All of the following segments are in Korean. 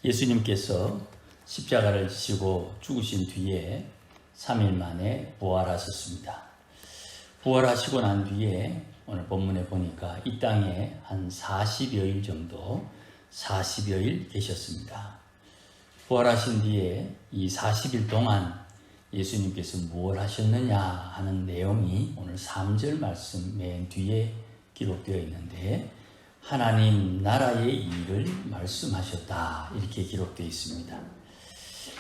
예수님께서 십자가를 지시고 죽으신 뒤에 3일 만에 부활하셨습니다. 부활하시고 난 뒤에 오늘 본문에 보니까 이 땅에 한 40여일 정도 40여일 계셨습니다. 부활하신 뒤에 이 40일 동안 예수님께서 무엇을 하셨느냐 하는 내용이 오늘 3절 말씀 맨 뒤에 기록되어 있는데, 하나님 나라의 일을 말씀하셨다 이렇게 기록되어 있습니다.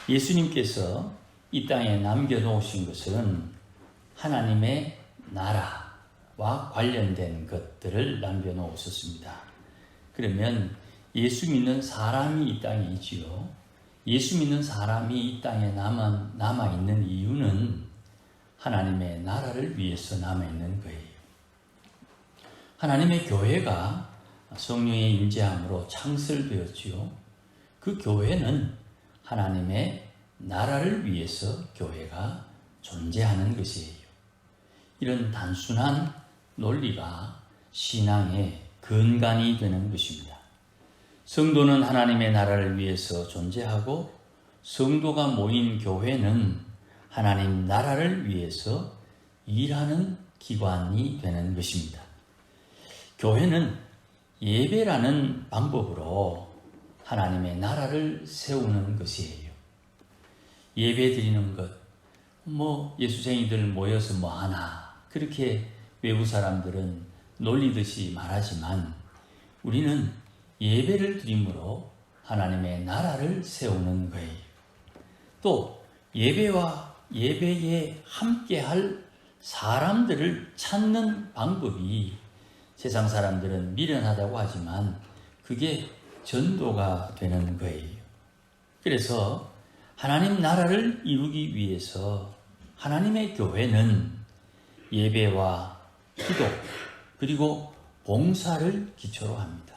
예수님께서 이 땅에 남겨놓으신 것은 하나님의 나라와 관련된 것들을 남겨놓으셨습니다. 그러면 예수 믿는 사람이 이 땅에 있지요. 예수 믿는 사람이 이 땅에 남아있는 이유는 하나님의 나라를 위해서 남아있는 거예요. 하나님의 교회가 성령의 임재함으로 창설되었지요. 그 교회는 하나님의 나라를 위해서 교회가 존재하는 것이에요. 이런 단순한 논리가 신앙의 근간이 되는 것입니다. 성도는 하나님의 나라를 위해서 존재하고, 성도가 모인 교회는 하나님 나라를 위해서 일하는 기관이 되는 것입니다. 교회는 예배라는 방법으로 하나님의 나라를 세우는 것이에요. 예배 드리는 것, 예수쟁이들 모여서 뭐 하나, 그렇게 외부 사람들은 놀리듯이 말하지만, 우리는 예배를 드림으로 하나님의 나라를 세우는 거예요. 또 예배와 예배에 함께할 사람들을 찾는 방법이, 세상 사람들은 미련하다고 하지만 그게 전도가 되는 거예요. 그래서 하나님 나라를 이루기 위해서 하나님의 교회는 예배와 기도 그리고 봉사를 기초로 합니다.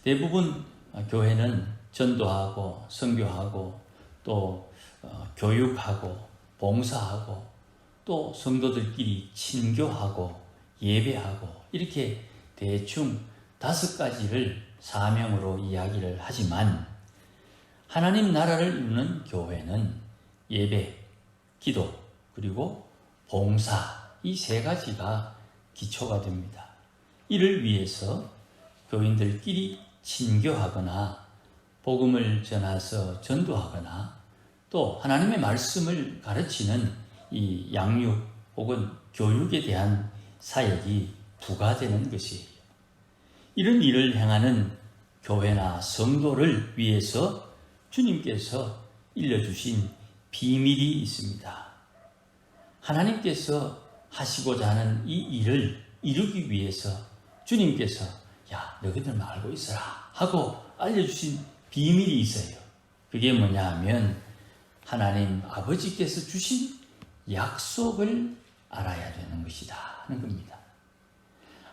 대부분 교회는 전도하고 선교하고 또 교육하고 봉사하고 또 성도들끼리 친교하고 예배하고 이렇게 대충 5가지를 사명으로 이야기를 하지만, 하나님 나라를 이루는 교회는 예배, 기도, 그리고 봉사, 이 3가지가 기초가 됩니다. 이를 위해서 교인들끼리 친교하거나 복음을 전해서 전도하거나 또 하나님의 말씀을 가르치는 이 양육 혹은 교육에 대한 사역이 부과되는 것이에요. 이런 일을 행하는 교회나 성도를 위해서 주님께서 일러주신 비밀이 있습니다. 하나님께서 하시고자 하는 이 일을 이루기 위해서 주님께서 야, 너희들만 알고 있어라 하고 알려주신 비밀이 있어요. 그게 뭐냐 하면 하나님 아버지께서 주신 약속을 알아야 되는 것이다 하는 겁니다.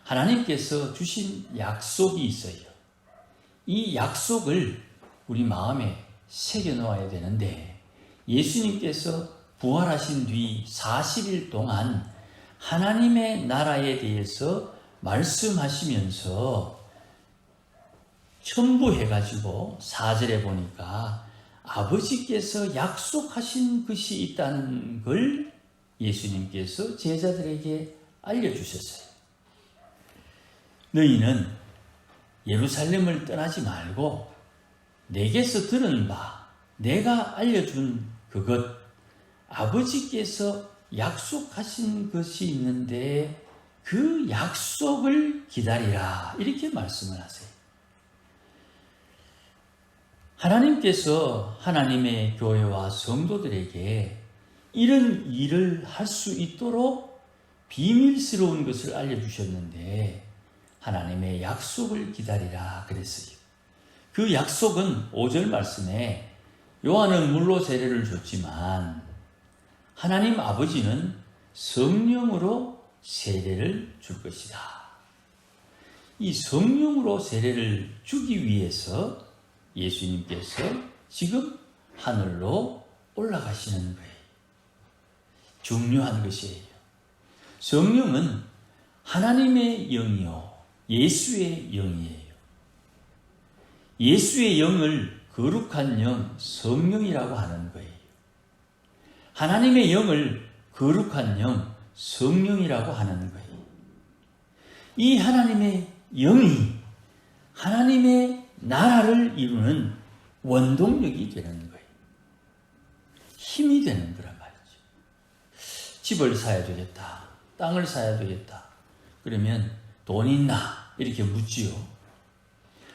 하나님께서 주신 약속이 있어요. 이 약속을 우리 마음에 새겨 놓아야 되는데, 예수님께서 부활하신 뒤 40일 동안 하나님의 나라에 대해서 말씀하시면서 첨부해가지고 4절에 보니까 아버지께서 약속하신 것이 있다는 걸 예수님께서 제자들에게 알려주셨어요. 너희는 예루살렘을 떠나지 말고 내게서 들은 바, 내가 알려준 그것, 아버지께서 약속하신 것이 있는데 그 약속을 기다리라 이렇게 말씀을 하세요. 하나님께서 하나님의 교회와 성도들에게 이런 일을 할 수 있도록 비밀스러운 것을 알려주셨는데, 하나님의 약속을 기다리라 그랬어요. 그 약속은 5절 말씀에 요한은 물로 세례를 줬지만 하나님 아버지는 성령으로 세례를 줄 것이다. 이 성령으로 세례를 주기 위해서 예수님께서 지금 하늘로 올라가시는 거예요. 중요한 것이에요. 성령은 하나님의 영이요 예수의 영이에요. 예수의 영을 거룩한 영, 성령이라고 하는 거예요. 하나님의 영을 거룩한 영, 성령이라고 하는 거예요. 이 하나님의 영이 하나님의 나라를 이루는 원동력이 되는 거예요. 힘이 되는 거란 말이죠. 집을 사야 되겠다. 땅을 사야 되겠다. 그러면 돈 있나? 이렇게 묻지요.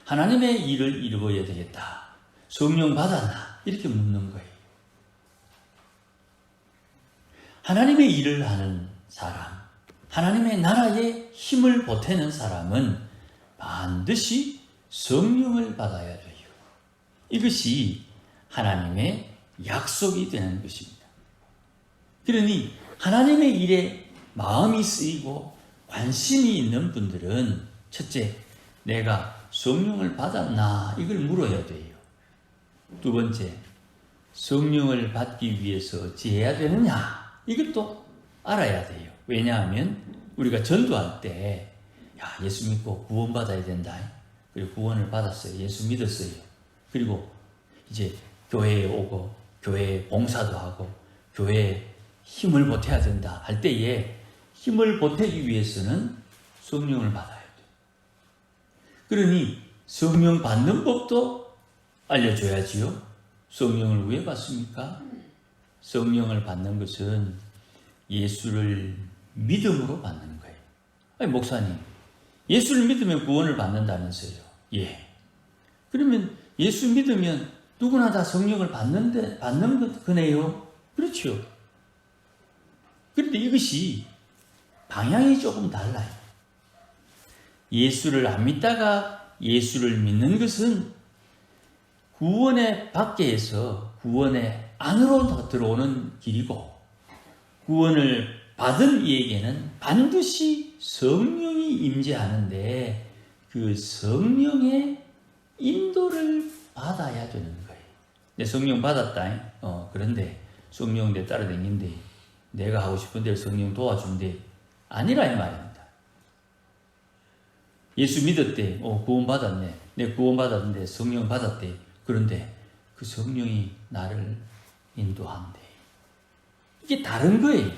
하나님의 일을 이루어야 되겠다. 성령 받았나? 이렇게 묻는 거예요. 하나님의 일을 하는 사람, 하나님의 나라에 힘을 보태는 사람은 반드시 성령을 받아야 돼요. 이것이 하나님의 약속이 되는 것입니다. 그러니 하나님의 일에 마음이 쓰이고 관심이 있는 분들은 첫째, 내가 성령을 받았나? 이걸 물어야 돼요. 두 번째, 성령을 받기 위해서 어찌해야 되느냐? 이걸 또 알아야 돼요. 왜냐하면 우리가 전도할 때 예수 믿고 구원받아야 된다. 그리고 구원을 받았어요. 예수 믿었어요. 그리고 이제 교회에 오고 교회에 봉사도 하고 교회에 힘을 보태야 된다 할 때에 힘을 보태기 위해서는 성령을 받아야 돼요. 그러니 성령 받는 법도 알려줘야지요. 성령을 왜 받습니까? 성령을 받는 것은 예수를 믿음으로 받는 거예요. 아니, 목사님, 예수를 믿으면 구원을 받는다면서요. 예. 그러면 예수 믿으면 누구나 다 성령을 받는 거네요. 그렇죠. 그런데 이것이 방향이 조금 달라요. 예수를 안 믿다가 예수를 믿는 것은 구원의 밖에서 구원의 안으로 들어오는 길이고, 구원을 받은 이에게는 반드시 성령이 임재하는데 그 성령의 인도를 받아야 되는 거예요. 내 성령 받았다. 그런데 성령 내 따라다니는데 내가 하고 싶은 대로 성령 도와준대. 아니라 이 말입니다. 예수 믿었대. 구원 받았네. 내 구원 받았는데 성령 받았대. 그런데 그 성령이 나를 인도한대. 이게 다른 거예요.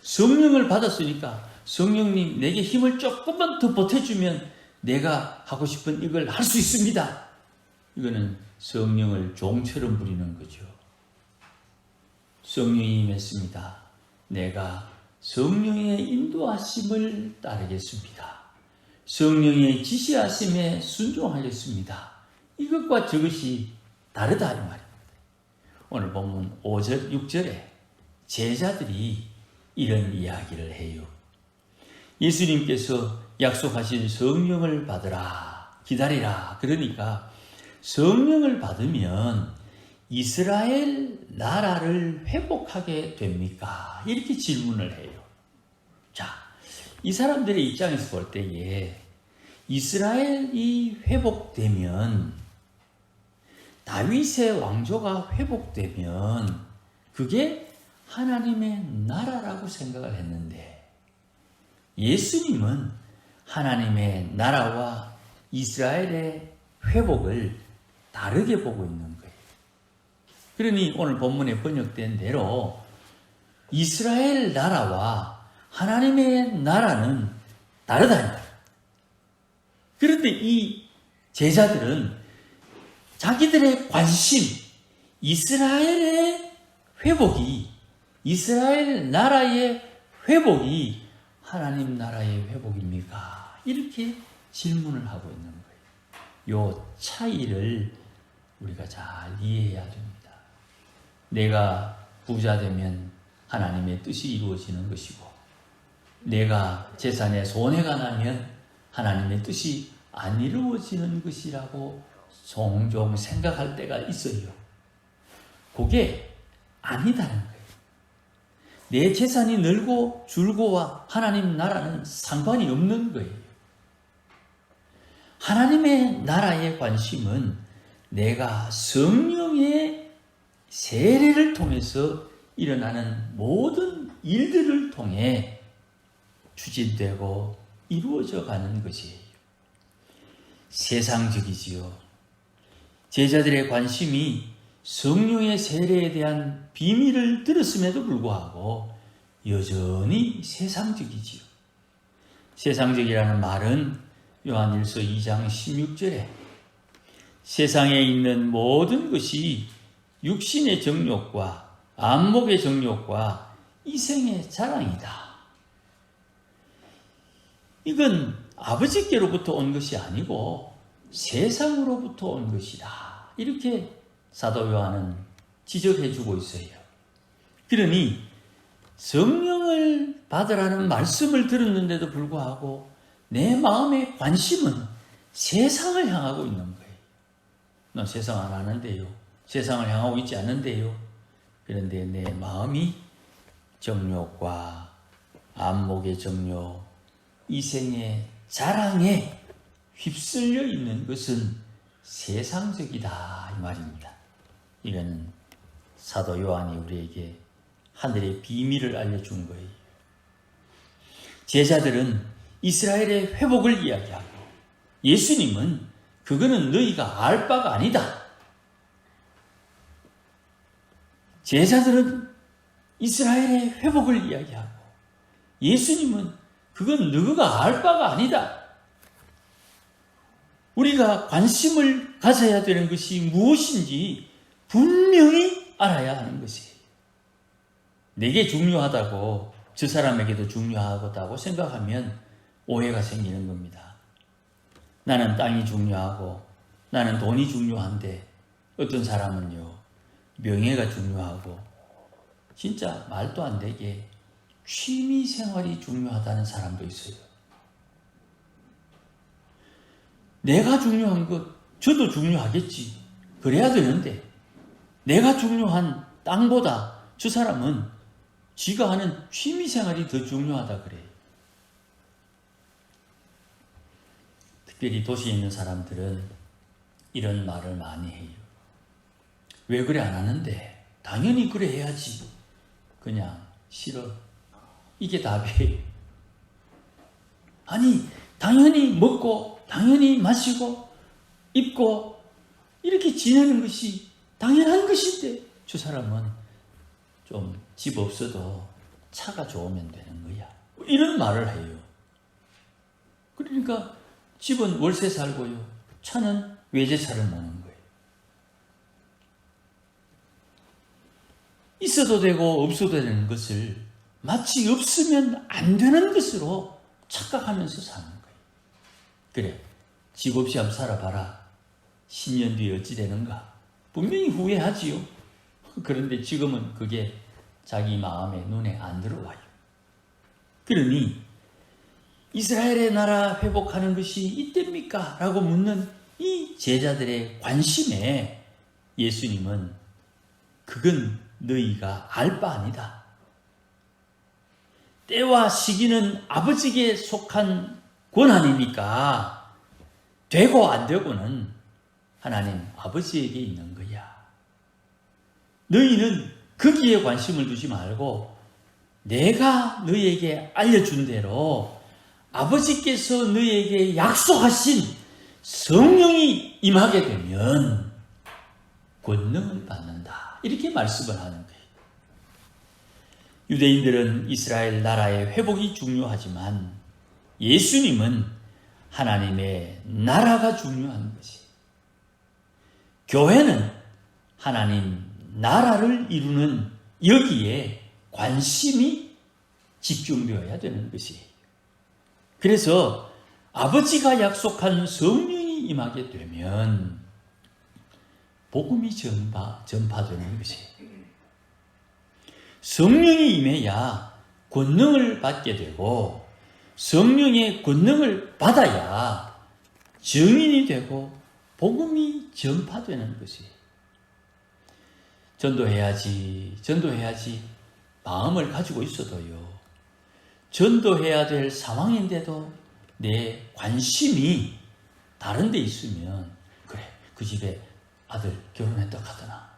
성령을 받았으니까 성령님 내게 힘을 조금만 더 보태주면 내가 하고 싶은 이걸 할 수 있습니다. 이거는 성령을 종처럼 부리는 거죠. 성령이 임했습니다. 내가 성령의 인도하심을 따르겠습니다. 성령의 지시하심에 순종하겠습니다. 이것과 저것이 다르다 이 말입니다. 오늘 본문 5절, 6절에 제자들이 이런 이야기를 해요. 예수님께서 약속하신 성령을 받으라, 기다리라. 그러니까 성령을 받으면 이스라엘 나라를 회복하게 됩니까? 이렇게 질문을 해요. 자, 이 사람들의 입장에서 볼 때에 이스라엘이 회복되면, 다윗의 왕조가 회복되면 그게 하나님의 나라라고 생각을 했는데, 예수님은 하나님의 나라와 이스라엘의 회복을 다르게 보고 있는 거예요. 그러니 오늘 본문에 번역된 대로 이스라엘 나라와 하나님의 나라는 다르다. 그런데 이 제자들은 자기들의 관심, 이스라엘의 회복이, 이스라엘 나라의 회복이 하나님 나라의 회복입니까? 이렇게 질문을 하고 있는 거예요. 요 차이를 우리가 잘 이해해야 됩니다. 내가 부자 되면 하나님의 뜻이 이루어지는 것이고, 내가 재산에 손해가 나면 하나님의 뜻이 안 이루어지는 것이라고 종종 생각할 때가 있어요. 그게 아니다는 거예요. 내 재산이 늘고 줄고와 하나님 나라는 상관이 없는 거예요. 하나님의 나라의 관심은 내가 성령의 세례를 통해서 일어나는 모든 일들을 통해 추진되고 이루어져 가는 것이에요. 세상적이지요. 제자들의 관심이 성령의 세례에 대한 비밀을 들었음에도 불구하고 여전히 세상적이지요. 세상적이라는 말은 요한일서 2장 16절에 세상에 있는 모든 것이 육신의 정욕과 안목의 정욕과 이생의 자랑이다. 이건 아버지께로부터 온 것이 아니고 세상으로부터 온 것이다. 이렇게 사도 요한은 지적해주고 있어요. 그러니 성령을 받으라는 말씀을 들었는데도 불구하고 내 마음의 관심은 세상을 향하고 있는 거예요. 너 세상 안 하는데요. 세상을 향하고 있지 않는데요. 그런데 내 마음이 정욕과 안목의 정욕, 이생의 자랑에 휩쓸려 있는 것은 세상적이다 이 말입니다. 이거는 사도 요한이 우리에게 하늘의 비밀을 알려준 거예요. 제자들은 이스라엘의 회복을 이야기하고 예수님은 그거는 너희가 알 바가 아니다. 제자들은 이스라엘의 회복을 이야기하고 예수님은 그건 너희가 알 바가 아니다. 우리가 관심을 가져야 되는 것이 무엇인지 분명히 알아야 하는 것이에요. 내게 중요하다고 저 사람에게도 중요하다고 생각하면 오해가 생기는 겁니다. 나는 땅이 중요하고 나는 돈이 중요한데 어떤 사람은요 명예가 중요하고 진짜 말도 안 되게 취미 생활이 중요하다는 사람도 있어요. 내가 중요한 것 저도 중요하겠지. 그래야 되는데 내가 중요한 땅보다 저 사람은 지가 하는 취미 생활이 더 중요하다 그래요. 특별히 도시에 있는 사람들은 이런 말을 많이 해요. 왜 그래 안 하는데? 당연히 그래 해야지. 그냥 싫어. 이게 답이에요. 아니 당연히 먹고 당연히 마시고 입고 이렇게 지내는 것이 당연한 것인데 저 사람은 좀 집 없어도 차가 좋으면 되는 거야. 이런 말을 해요. 그러니까 집은 월세 살고요. 차는 외제차를 모는 거예요. 있어도 되고 없어도 되는 것을 마치 없으면 안 되는 것으로 착각하면서 사는 거예요. 그래, 집 없이 한번 살아봐라. 10년 뒤에 어찌 되는가? 분명히 후회하지요. 그런데 지금은 그게 자기 마음에 눈에 안 들어와요. 그러니 이스라엘의 나라 회복하는 것이 이때입니까? 라고 묻는 이 제자들의 관심에 예수님은 그건 너희가 알 바 아니다. 때와 시기는 아버지에게 속한 권한이니까 되고 안 되고는 하나님 아버지에게 있는 거야. 너희는 거기에 관심을 두지 말고 내가 너희에게 알려준 대로 아버지께서 너희에게 약속하신 성령이 임하게 되면 권능을 받는다. 이렇게 말씀을 하는 거예요. 유대인들은 이스라엘 나라의 회복이 중요하지만 예수님은 하나님의 나라가 중요한 것이. 교회는 하나님 나라를 이루는 여기에 관심이 집중되어야 되는 것이에요. 그래서 아버지가 약속한 성령이 임하게 되면 복음이 전파되는 것이에요. 성령이 임해야 권능을 받게 되고 성령의 권능을 받아야 증인이 되고 복음이 전파되는 것이에요. 전도해야지 마음을 가지고 있어도요. 전도해야 될 상황인데도 내 관심이 다른 데 있으면 그래 그 집에 아들 결혼했다 하더나.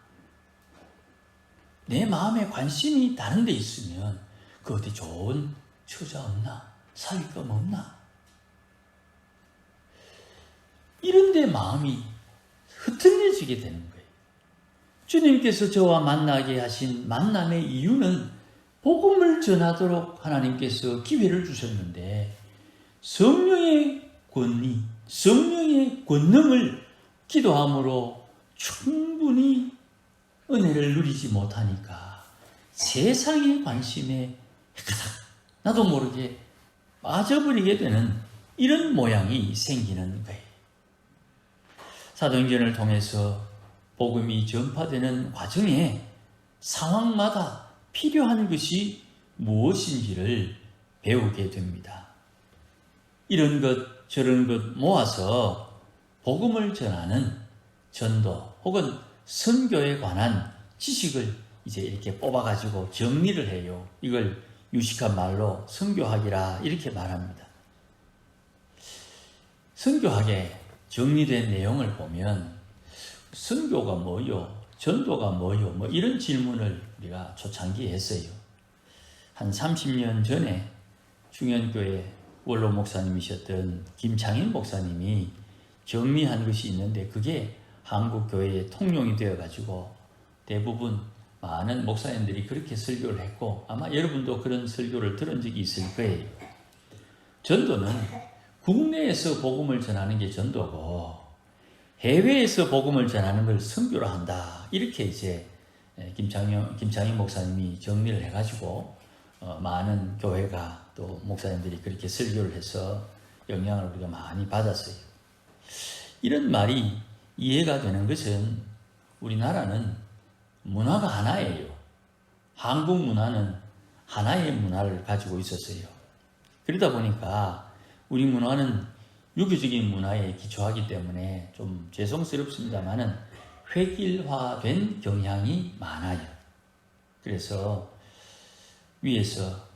내 마음에 관심이 다른 데 있으면 그 어디 좋은 처자 없나? 사위감 없나? 이런 데 마음이 흩날려지게 되는 거예요. 주님께서 저와 만나게 하신 만남의 이유는 복음을 전하도록 하나님께서 기회를 주셨는데 성령의 권위, 성령의 권능을 기도함으로 충분히 은혜를 누리지 못하니까 세상의 관심에 가닥 나도 모르게 빠져버리게 되는 이런 모양이 생기는 거예요. 사도행전을 통해서 복음이 전파되는 과정에 상황마다 필요한 것이 무엇인지를 배우게 됩니다. 이런 것 저런 것 모아서 복음을 전하는 전도 혹은 선교에 관한 지식을 이제 이렇게 뽑아가지고 정리를 해요. 이걸 유식한 말로 선교학이라 이렇게 말합니다. 선교학에 정리된 내용을 보면 선교가 뭐요? 전도가 뭐요? 뭐 이런 질문을 우리가 초창기에 했어요. 한 30년 전에 중현교회 원로 목사님이셨던 김창인 목사님이 정리한 것이 있는데 그게 한국 교회에 통용이 되어가지고 대부분 많은 목사님들이 그렇게 설교를 했고 아마 여러분도 그런 설교를 들은 적이 있을 거예요. 전도는 국내에서 복음을 전하는 게 전도고 해외에서 복음을 전하는 걸 선교로 한다. 이렇게 이제 김창인 목사님이 정리를 해가지고 많은 교회가 또 목사님들이 그렇게 설교를 해서 영향을 우리가 많이 받았어요. 이런 말이 이해가 되는 것은 우리나라는 문화가 하나예요. 한국 문화는 하나의 문화를 가지고 있었어요. 그러다 보니까 우리 문화는 유교적인 문화에 기초하기 때문에 좀 죄송스럽습니다만은 획일화된 경향이 많아요. 그래서 위에서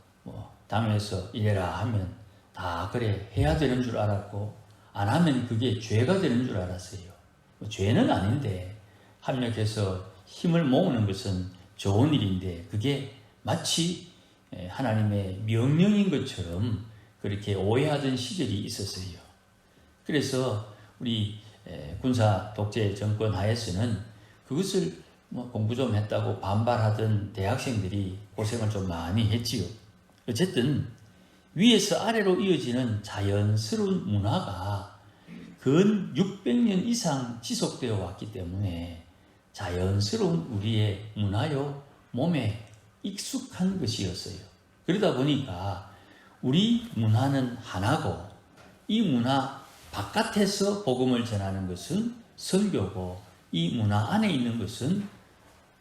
당에서 이래라 하면 다 그래 해야 되는 줄 알았고 안 하면 그게 죄가 되는 줄 알았어요. 죄는 아닌데 합력해서 힘을 모으는 것은 좋은 일인데 그게 마치 하나님의 명령인 것처럼 그렇게 오해하던 시절이 있었어요. 그래서 우리 군사 독재 정권 하에서는 그것을 공부 좀 했다고 반발하던 대학생들이 고생을 좀 많이 했지요. 어쨌든 위에서 아래로 이어지는 자연스러운 문화가 근 600년 이상 지속되어 왔기 때문에 자연스러운 우리의 문화요 몸에 익숙한 것이었어요. 그러다 보니까 우리 문화는 하나고 이 문화 바깥에서 복음을 전하는 것은 선교고 이 문화 안에 있는 것은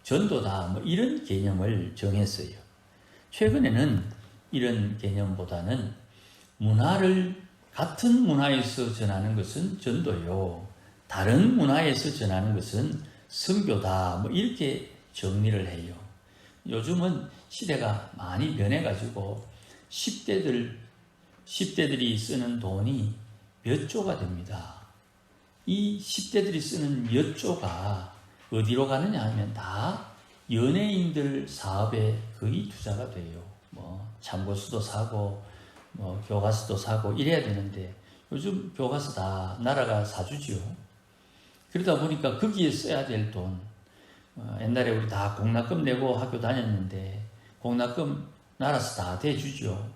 전도다. 뭐 이런 개념을 정했어요. 최근에는 이런 개념보다는 문화를 같은 문화에서 전하는 것은 전도요. 다른 문화에서 전하는 것은 선교다. 뭐 이렇게 정리를 해요. 요즘은 시대가 많이 변해가지고 10대들이 쓰는 돈이 몇 조가 됩니다. 이 10대들이 쓰는 몇 조가 어디로 가느냐 하면 다 연예인들 사업에 거의 투자가 돼요. 참고서도 사고 교과서도 사고 이래야 되는데 요즘 교과서 다 나라가 사주지요. 그러다 보니까 거기에 써야 될 돈, 옛날에 우리 다 공납금 내고 학교 다녔는데 공납금 나라서 다 대주죠.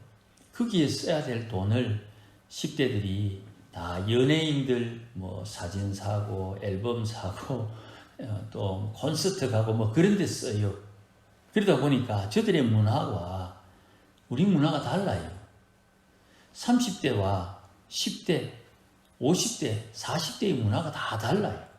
거기에 써야 될 돈을 10대들이 다 연예인들 사진 사고 앨범 사고 또 콘서트 가고 그런 데 써요. 그러다 보니까 저들의 문화와 우리 문화가 달라요. 30대와 10대, 50대, 40대의 문화가 다 달라요.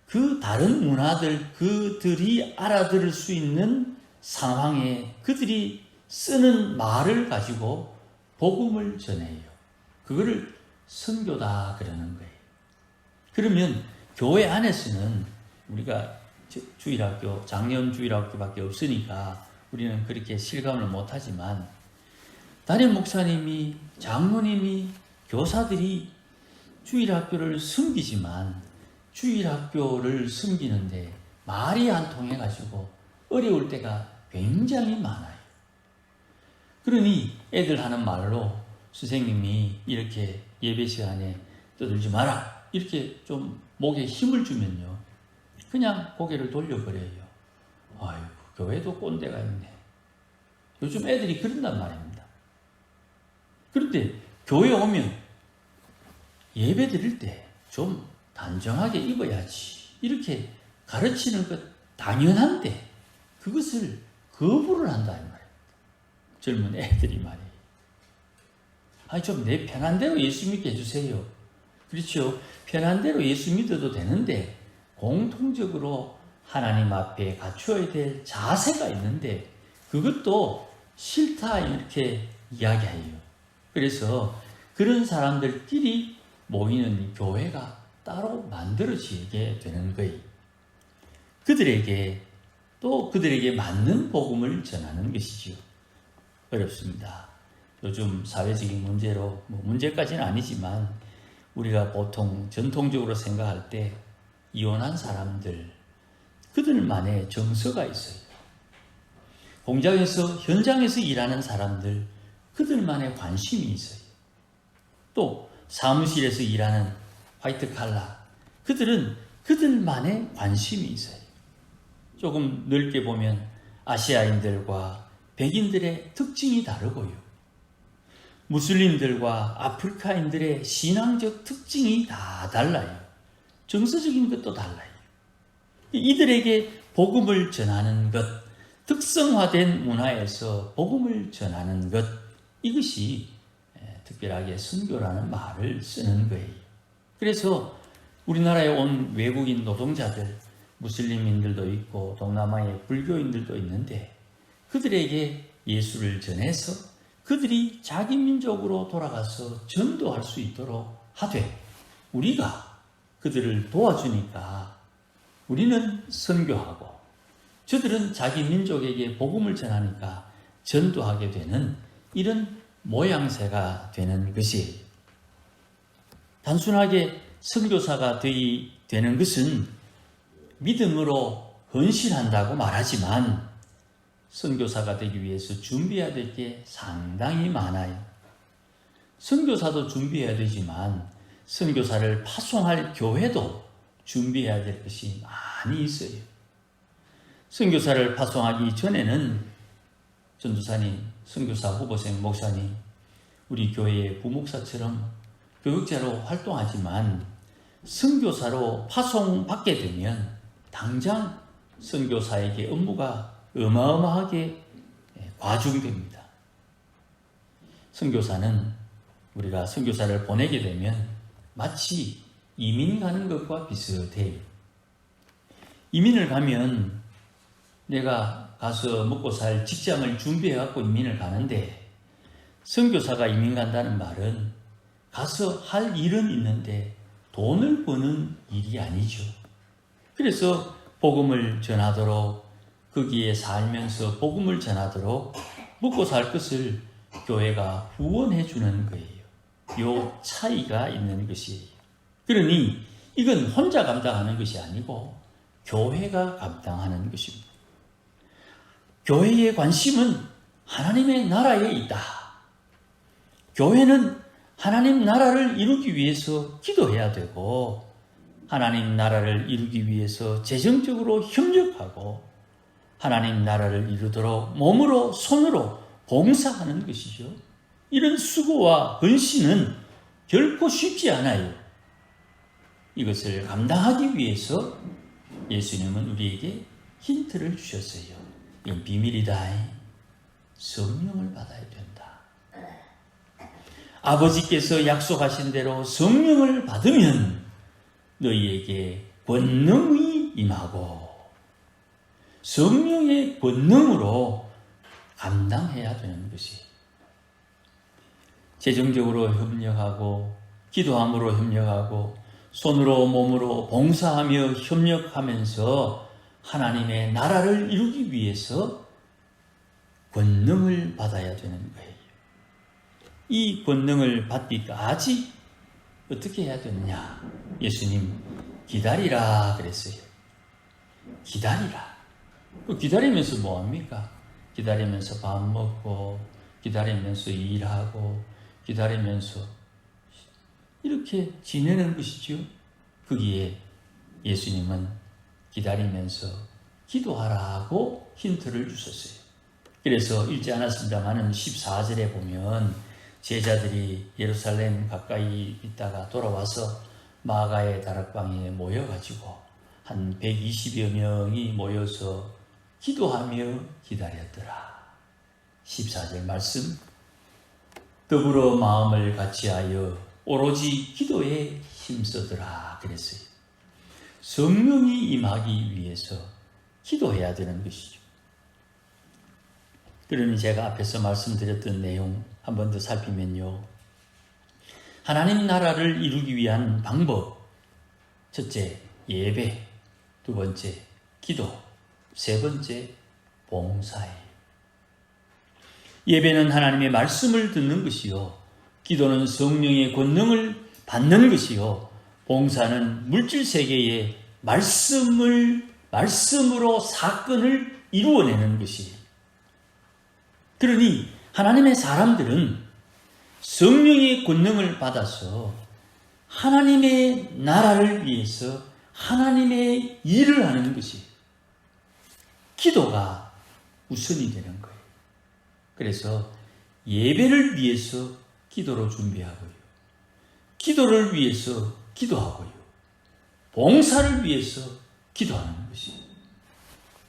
그 다른 문화들, 그들이 알아들을 수 있는 상황에 그들이 쓰는 말을 가지고 복음을 전해요. 그거를 선교다 그러는 거예요. 그러면 교회 안에서는 우리가 주일학교, 작년 주일학교밖에 없으니까 우리는 그렇게 실감을 못하지만 담임 목사님이, 장로님이, 교사들이 주일학교를 섬기지만 주일학교를 섬기는데 말이 안 통해가지고 어려울 때가 굉장히 많아요. 그러니 애들 하는 말로 선생님이 이렇게 예배 시간에 떠들지 마라 이렇게 좀 목에 힘을 주면요, 그냥 고개를 돌려버려요. 아이고, 교회도 꼰대가 있네. 요즘 애들이 그런단 말입니다. 그런데 교회 오면 예배 드릴 때 좀 단정하게 입어야지, 이렇게 가르치는 것 당연한데 그것을 거부를 한다 이 말입니다. 젊은 애들이 말이에요. 아니, 좀 내 편한 대로 예수 믿게 해주세요. 그렇죠. 편한 대로 예수 믿어도 되는데 공통적으로 하나님 앞에 갖추어야 될 자세가 있는데 그것도 싫다 이렇게 이야기해요. 그래서 그런 사람들끼리 모이는 교회가 따로 만들어지게 되는 거예요. 그들에게 맞는 복음을 전하는 것이지요. 어렵습니다. 요즘 사회적인 문제로, 문제까지는 아니지만 우리가 보통 전통적으로 생각할 때 이혼한 사람들, 그들만의 정서가 있어요. 공장에서, 현장에서 일하는 사람들, 그들만의 관심이 있어요. 또 사무실에서 일하는 화이트 칼라, 그들은 그들만의 관심이 있어요. 조금 넓게 보면 아시아인들과 백인들의 특징이 다르고요. 무슬림들과 아프리카인들의 신앙적 특징이 다 달라요. 정서적인 것도 달라요. 이들에게 복음을 전하는 것, 특성화된 문화에서 복음을 전하는 것, 이것이 특별하게 선교라는 말을 쓰는 거예요. 그래서 우리나라에 온 외국인 노동자들, 무슬림인들도 있고 동남아의 불교인들도 있는데 그들에게 예수를 전해서 그들이 자기 민족으로 돌아가서 전도할 수 있도록 하되 우리가 그들을 도와주니까 우리는 선교하고 저들은 자기 민족에게 복음을 전하니까 전도하게 되는 이런 모양새가 되는 것이에요. 단순하게 선교사가 되는 것은 믿음으로 헌신한다고 말하지만 선교사가 되기 위해서 준비해야 될 게 상당히 많아요. 선교사도 준비해야 되지만 선교사를 파송할 교회도 준비해야 될 것이 많이 있어요. 선교사를 파송하기 전에는 전도사님, 선교사 후보생 목사님, 우리 교회의 부목사처럼 교육자로 활동하지만 선교사로 파송받게 되면 당장 선교사에게 업무가 어마어마하게 과중됩니다. 선교사는 우리가 선교사를 보내게 되면 마치 이민 가는 것과 비슷해요. 이민을 가면 내가 가서 먹고 살 직장을 준비해갖고 이민을 가는데 선교사가 이민 간다는 말은 가서 할 일은 있는데 돈을 버는 일이 아니죠. 그래서 복음을 전하도록 거기에 살면서 복음을 전하도록 먹고 살 것을 교회가 후원해 주는 거예요. 요 차이가 있는 것이에요. 그러니 이건 혼자 감당하는 것이 아니고 교회가 감당하는 것입니다. 교회의 관심은 하나님의 나라에 있다. 교회는 하나님 나라를 이루기 위해서 기도해야 되고 하나님 나라를 이루기 위해서 재정적으로 협력하고 하나님 나라를 이루도록 몸으로 손으로 봉사하는 것이죠. 이런 수고와 헌신은 결코 쉽지 않아요. 이것을 감당하기 위해서 예수님은 우리에게 힌트를 주셨어요. 이건 비밀이다. 성령을 받아야 된다. 아버지께서 약속하신 대로 성령을 받으면 너희에게 권능이 임하고 성령의 권능으로 감당해야 되는 것이 재정적으로 협력하고 기도함으로 협력하고 손으로 몸으로 봉사하며 협력하면서 하나님의 나라를 이루기 위해서 권능을 받아야 되는 거예요. 이 권능을 받기까지 어떻게 해야 되느냐? 예수님 기다리라 그랬어요. 기다리라. 기다리면서 뭐합니까? 기다리면서 밥 먹고 기다리면서 일하고 기다리면서 이렇게 지내는 것이죠. 거기에 예수님은 기다리면서 기도하라고 힌트를 주셨어요. 그래서 읽지 않았습니다만 14절에 보면 제자들이 예루살렘 가까이 있다가 돌아와서 마가의 다락방에 모여가지고 한 120여 명이 모여서 기도하며 기다렸더라. 14절 말씀, 더불어 마음을 같이하여 오로지 기도에 힘쓰더라 그랬어요. 성령이 임하기 위해서 기도해야 되는 것이죠. 그러니 제가 앞에서 말씀드렸던 내용 한 번 더 살피면요, 하나님 나라를 이루기 위한 방법, 첫째 예배, 두 번째 기도, 세 번째 봉사예요. 예배는 하나님의 말씀을 듣는 것이요, 기도는 성령의 권능을 받는 것이요, 봉사는 물질 세계의 말씀으로 사건을 이루어내는 것이에요. 그러니 하나님의 사람들은 성령의 권능을 받아서 하나님의 나라를 위해서 하나님의 일을 하는 것이 기도가 우선이 되는 거예요. 그래서 예배를 위해서 기도로 준비하고요, 기도를 위해서 기도하고요, 봉사를 위해서 기도하는 것이에요.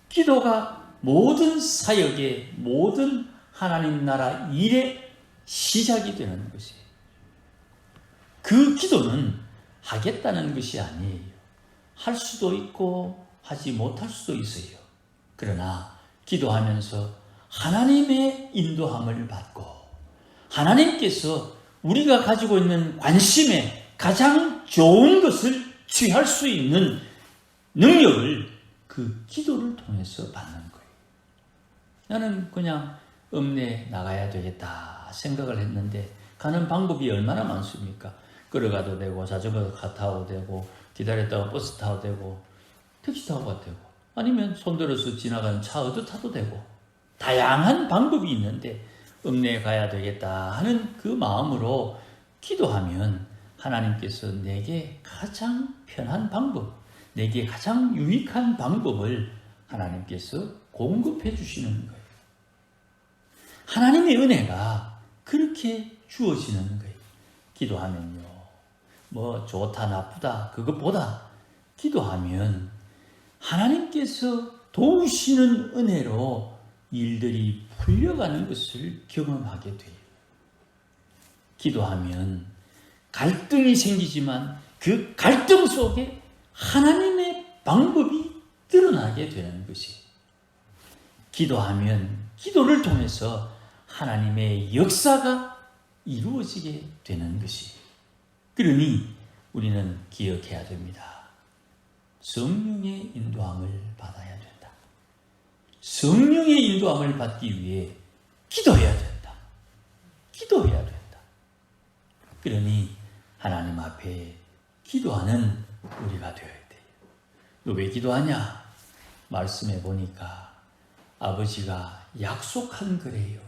기도가 모든 사역의 모든 하나님 나라 일의 시작이 되는 것이에요. 그 기도는 하겠다는 것이 아니에요. 할 수도 있고 하지 못할 수도 있어요. 그러나 기도하면서 하나님의 인도함을 받고 하나님께서 우리가 가지고 있는 관심에 가장 좋은 것을 취할 수 있는 능력을 그 기도를 통해서 받는 거예요. 나는 그냥 읍내에 나가야 되겠다 생각을 했는데 가는 방법이 얼마나 많습니까? 걸어가도 되고 자전거 타도 되고 기다렸다가 버스 타도 되고 택시 타고 가도 되고 아니면 손들어서 지나가는 차 얻어 타도 되고 다양한 방법이 있는데 읍내에 가야 되겠다 하는 그 마음으로 기도하면 하나님께서 내게 가장 편한 방법, 내게 가장 유익한 방법을 하나님께서 공급해 주시는 거예요. 하나님의 은혜가 그렇게 주어지는 거예요. 기도하면요, 뭐 좋다 나쁘다 그것보다 기도하면 하나님께서 도우시는 은혜로 일들이 풀려가는 것을 경험하게 돼요. 기도하면 갈등이 생기지만 그 갈등 속에 하나님의 방법이 드러나게 되는 것이에요. 기도하면 기도를 통해서 하나님의 역사가 이루어지게 되는 것이에요. 그러니 우리는 기억해야 됩니다. 성령의 인도함을 받아야 된다. 성령의 인도함을 받기 위해 기도해야 된다. 기도해야 된다. 그러니 하나님 앞에 기도하는 우리가 되어야 돼요. 너 왜 기도하냐? 말씀해 보니까 아버지가 약속한 거래요.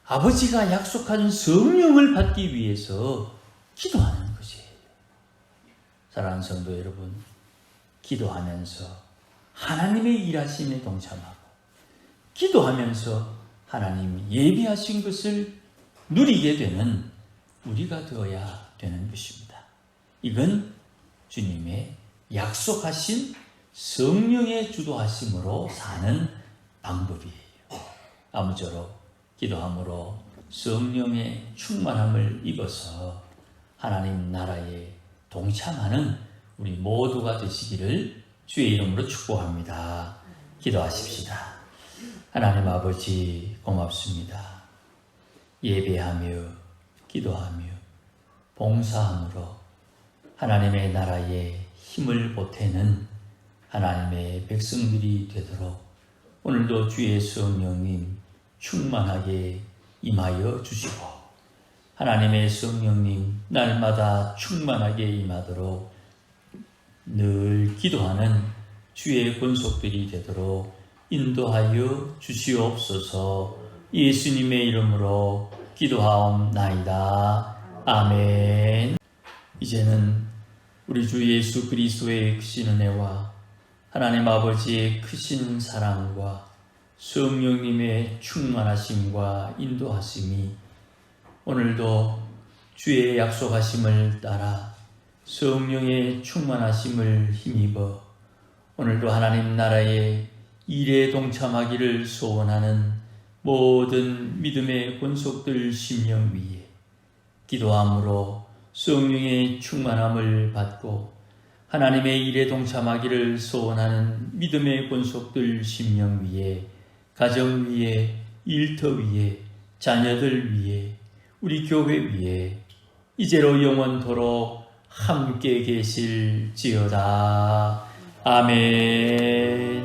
아버지가 약속한 성령을 받기 위해서 기도하는 것이에요. 사랑하는 성도 여러분, 기도하면서 하나님의 일하심에 동참하고 기도하면서 하나님 예비하신 것을 누리게 되는 우리가 되어야 되는 것입니다. 이건 주님의 약속하신 성령의 주도하심으로 사는 방법이에요. 아무쪼록 기도함으로 성령의 충만함을 입어서 하나님 나라에 동참하는 우리 모두가 되시기를 주의 이름으로 축복합니다. 기도하십시다. 하나님 아버지 고맙습니다. 예배하며 기도하며 봉사함으로 하나님의 나라에 힘을 보태는 하나님의 백성들이 되도록 오늘도 주의 성령님 충만하게 임하여 주시고 하나님의 성령님 날마다 충만하게 임하도록 늘 기도하는 주의 권속들이 되도록 인도하여 주시옵소서. 예수님의 이름으로 기도하옵나이다. 아멘. 이제는 우리 주 예수 그리스도의 크신 은혜와 하나님 아버지의 크신 사랑과 성령님의 충만하심과 인도하심이 오늘도 주의 약속하심을 따라 성령의 충만하심을 힘입어 오늘도 하나님 나라의 일에 동참하기를 소원하는 모든 믿음의 권속들 심령 위에 기도함으로 성령의 충만함을 받고 하나님의 일에 동참하기를 소원하는 믿음의 권속들 심령 위에 가정 위에 일터 위에 자녀들 위에 우리 교회 위에 이제로 영원토록 함께 계실지어다. 아멘.